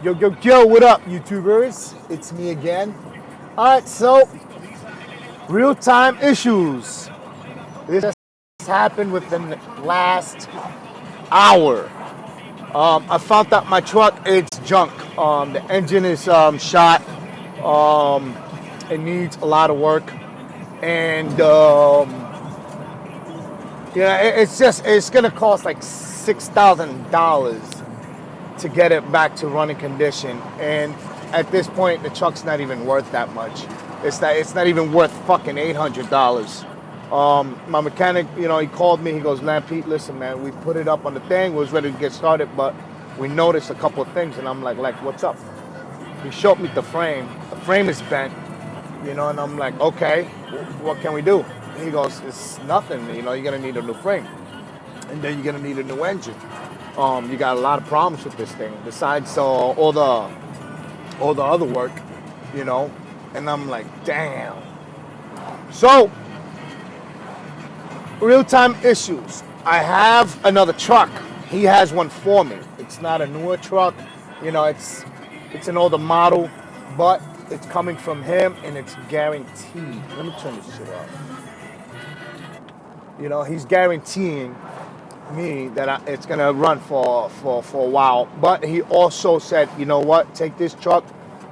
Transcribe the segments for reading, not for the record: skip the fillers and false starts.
Yo, what up, YouTubers? It's me again. Alright, so, real-time issues. This just happened within the last hour. I found out my truck, it's junk. The engine is shot. It needs a lot of work. And, it's going to cost like $6,000 to get it back to running condition, and at this point the truck's not even worth that much. It's not even worth fucking $800. My mechanic, he called me. He goes, Pete, listen, man, we put it up on the thing, was ready to get started, but we noticed a couple of things. And I'm like, what's up? He showed me the frame. The frame is bent, and I'm like, okay, what can we do? And he goes, it's nothing. You're gonna need a new frame, and then you're gonna need a new engine. You got a lot of problems with this thing, besides all the other work, and I'm like, damn. So, real-time issues. I have another truck. He has one for me. It's not a newer truck, it's an older model, but it's coming from him and it's guaranteed. Let me turn this shit off. He's guaranteeing me that it's gonna run for a while, but he also said, you know what, take this truck,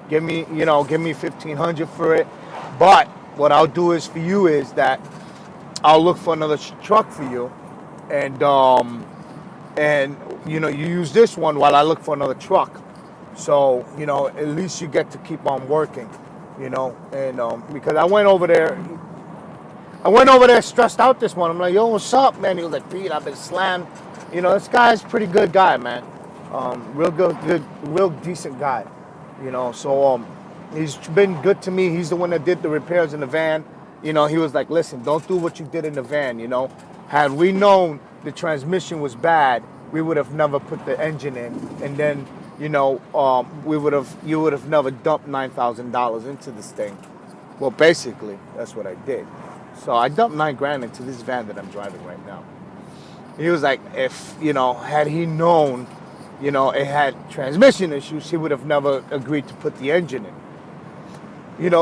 give me $1,500 for it, but what I'll do is for you is that I'll look for another truck for you, and you use this one while I look for another truck, so at least you get to keep on working, and because I went over there stressed out this morning. I'm like, yo, what's up, man? He was like, Pete, I've been slammed. This guy's a pretty good guy, man. Real good, real decent guy. So he's been good to me. He's the one that did the repairs in the van. He was like, listen, don't do what you did in the van, Had we known the transmission was bad, we would have never put the engine in. And then, you would have never dumped $9,000 into this thing. Well, basically, that's what I did. So I dumped $9,000 into this van that I'm driving right now. He was like, if, had he known, it had transmission issues, he would have never agreed to put the engine in.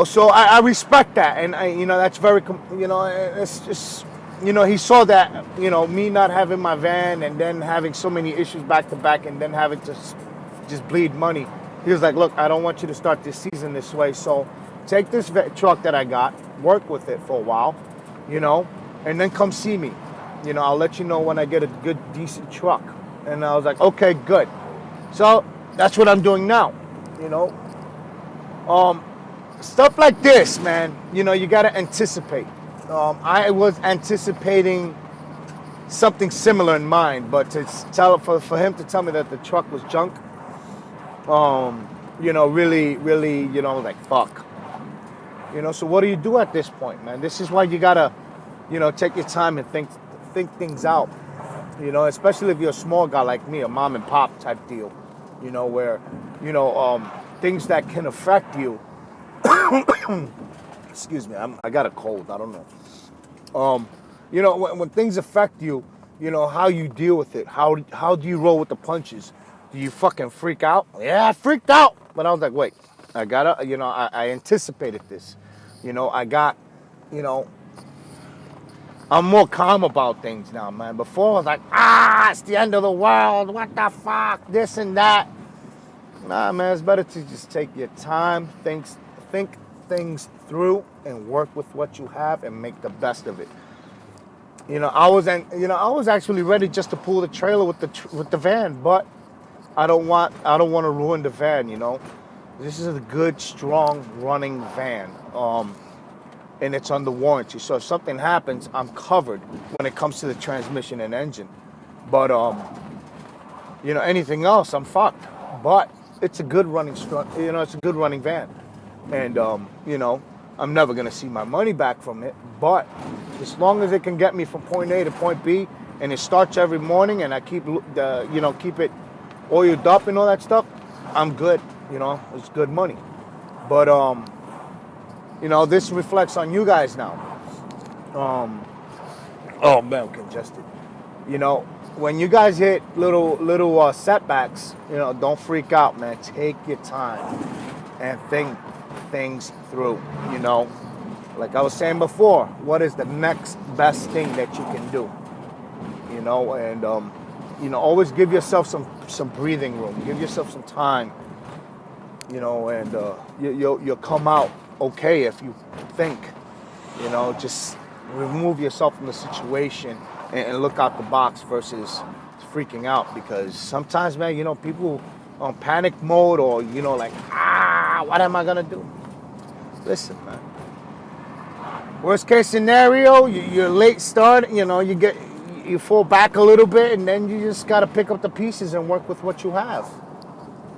So I respect that. And, that's very, it's just, he saw that, me not having my van and then having so many issues back to back and then having to just bleed money. He was like, look, I don't want you to start this season this way. So take this truck that I got, work with it for a while, and then come see me. I'll let you know when I get a good, decent truck. And I was like, okay, good. So that's what I'm doing now, Stuff like this, man, you got to anticipate. I was anticipating something similar in mind, but for him to tell me that the truck was junk, really, like, fuck. So what do you do at this point, man? This is why you gotta, take your time and think things out. Especially if you're a small guy like me, a mom and pop type deal. Where, things that can affect you. Excuse me, I got a cold. I don't know. When things affect you, how you deal with it. How do you roll with the punches? Do you fucking freak out? Yeah, I freaked out. But I was like, wait, I gotta, I anticipated this. I got, I'm more calm about things now, man. Before I was like, it's the end of the world. What the fuck? This and that. Nah, man, it's better to just take your time, think things through, and work with what you have and make the best of it. I was actually ready just to pull the trailer with the van, but I don't want to ruin the van. This is a good, strong running van, and it's under warranty. So if something happens, I'm covered when it comes to the transmission and engine. But anything else, I'm fucked. But it's a good running, it's a good running van, and I'm never gonna see my money back from it. But as long as it can get me from point A to point B, and it starts every morning, and I keep keep it oiled up and all that stuff, I'm good. It's good money. But this reflects on you guys now. Oh man, I'm congested. when you guys hit little setbacks, you know, don't freak out, man. Take your time and think things through. You know, like I was saying before, what is the next best thing that you can do? You know, and you know, always give yourself some breathing room. Give yourself some time. You know, and you'll come out okay if you think. You know, just remove yourself from the situation and look out the box versus freaking out, because sometimes, man, you know, people on panic mode, or, you know, like, what am I gonna do? Listen, man. Worst case scenario, you're late start, you know, you fall back a little bit, and then you just gotta pick up the pieces and work with what you have,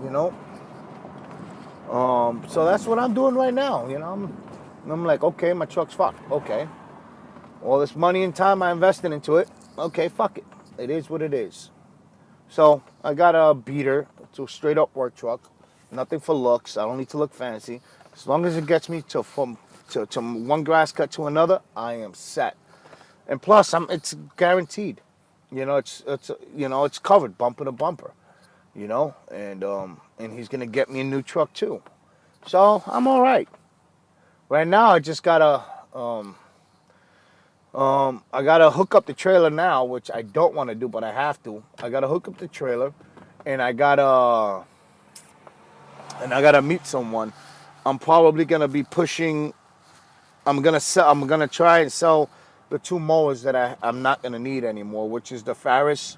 you know. So that's what I'm doing right now, you know. I'm like, okay, my truck's fucked. Okay. All this money and time I invested into it. Okay, fuck it. It is what it is. So I got a beater. It's a straight up work truck. Nothing for looks. I don't need to look fancy. As long as it gets me to one grass cut to another, I am set. And plus, it's guaranteed. You know, it's covered bumper to bumper. You know, and he's gonna get me a new truck too. So I'm all right. Right now, I just gotta I gotta hook up the trailer now, which I don't want to do, but I have to. I gotta hook up the trailer, and I gotta meet someone. I'm probably gonna be pushing. I'm gonna try and sell the two mowers that I'm not gonna need anymore, which is the Ferris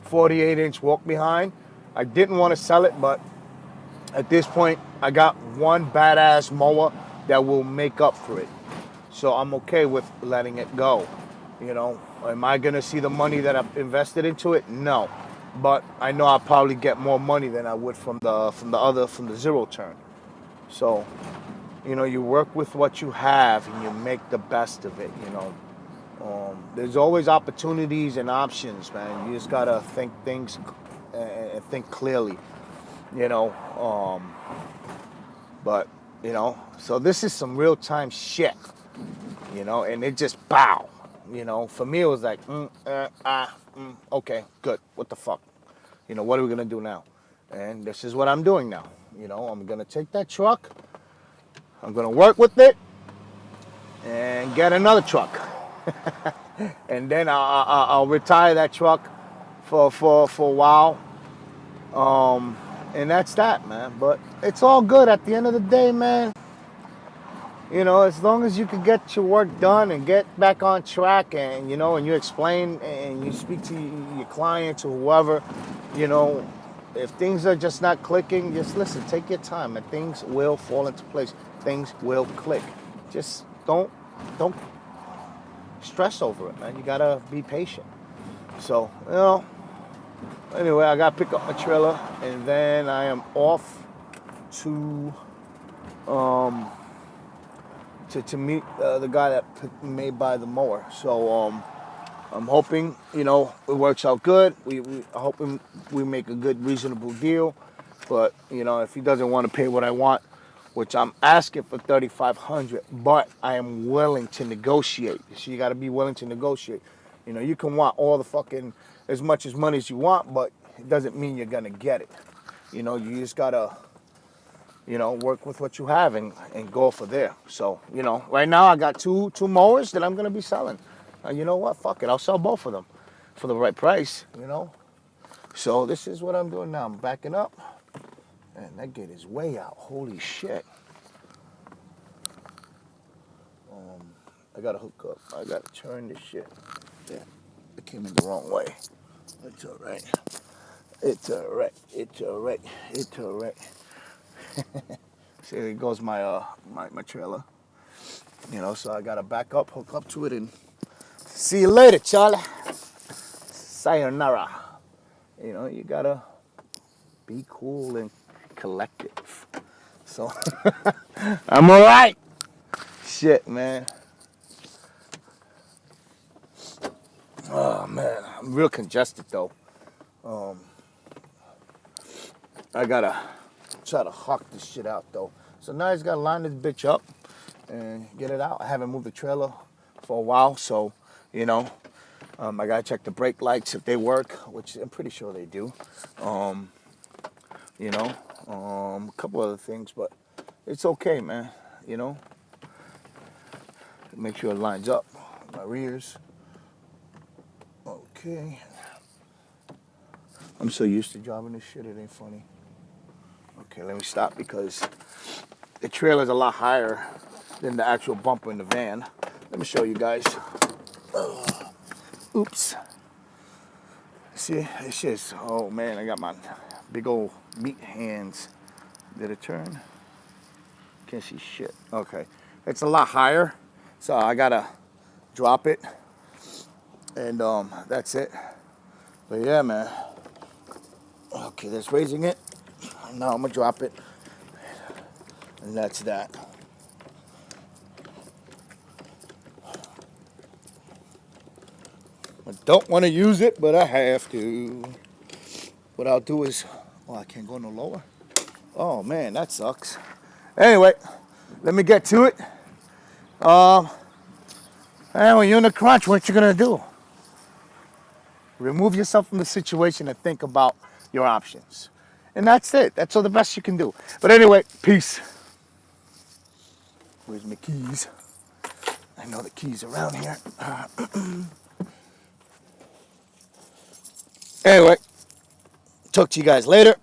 48-inch walk behind. I didn't want to sell it, but at this point, I got one badass mower that will make up for it. So I'm okay with letting it go. You know, am I gonna see the money that I've invested into it? No, but I know I'll probably get more money than I would from the zero turn. So, you know, you work with what you have and you make the best of it. You know, there's always opportunities and options, man. You just gotta think things and think clearly. You know, but you know, so this is some real time shit. You know, and it just bow. You know, for me it was like, okay, good. What the fuck? You know, what are we gonna do now? And this is what I'm doing now. You know, I'm gonna take that truck, I'm gonna work with it, and get another truck, and then I'll retire that truck for a while. And that's that, man. But it's all good at the end of the day, man. You know, as long as you can get your work done and get back on track, and, you know, and you explain and you speak to your clients or whoever, you know, if things are just not clicking, just listen, take your time, and things will fall into place. Things will click. Just don't stress over it, man. You gotta be patient. So, you know, anyway, I gotta pick up my trailer, and then I am off to meet the guy that may buy the mower. So I'm hoping, you know, it works out good. I hope we make a good, reasonable deal. But, you know, if he doesn't want to pay what I want, which I'm asking for $3,500, but I am willing to negotiate. So you got to be willing to negotiate. You know, you can want all the fucking, as much as money as you want, but it doesn't mean you're going to get it. You know, you just got to, you know, work with what you have and go for there. So, you know, right now I got two mowers that I'm going to be selling. You know what? Fuck it. I'll sell both of them for the right price, you know. So this is what I'm doing now. I'm backing up. And that gate is way out. Holy shit. I got to hook up. I got to turn this shit. Yeah, it came in the wrong way. It's all right. It's all right. It's all right. It's all right. See, there goes my my trailer. You know, so I gotta back up, hook up to it, and see you later, Charlie. Sayonara. You know, you gotta be cool and collective. So I'm all right. Shit, man. Oh man, I'm real congested though. I gotta try to hawk this shit out though. So now I just gotta line this bitch up and get it out. I haven't moved the trailer for a while, so, you know, I gotta check the brake lights if they work, which I'm pretty sure they do. You know, a couple other things, but it's okay, man. You know, make sure it lines up. My rears. Okay. I'm so used to driving this shit, it ain't funny. Okay, let me stop because the trailer's a lot higher than the actual bumper in the van. Let me show you guys. Oops. See, it's just, oh man, I got my big old meat hands. Did it turn? Can't see shit. Okay. It's a lot higher, so I gotta drop it. And that's it. But yeah, man. Okay, that's raising it. Now I'm gonna drop it. And that's that. I don't want to use it, but I have to. What I'll do is, oh, I can't go no lower. Oh man, that sucks. Anyway, let me get to it. And when you're in a crunch, what you gonna do? Remove yourself from the situation and think about your options. And that's it. That's all the best you can do. But anyway, peace. Where's my keys? I know the keys around here. Anyway, talk to you guys later.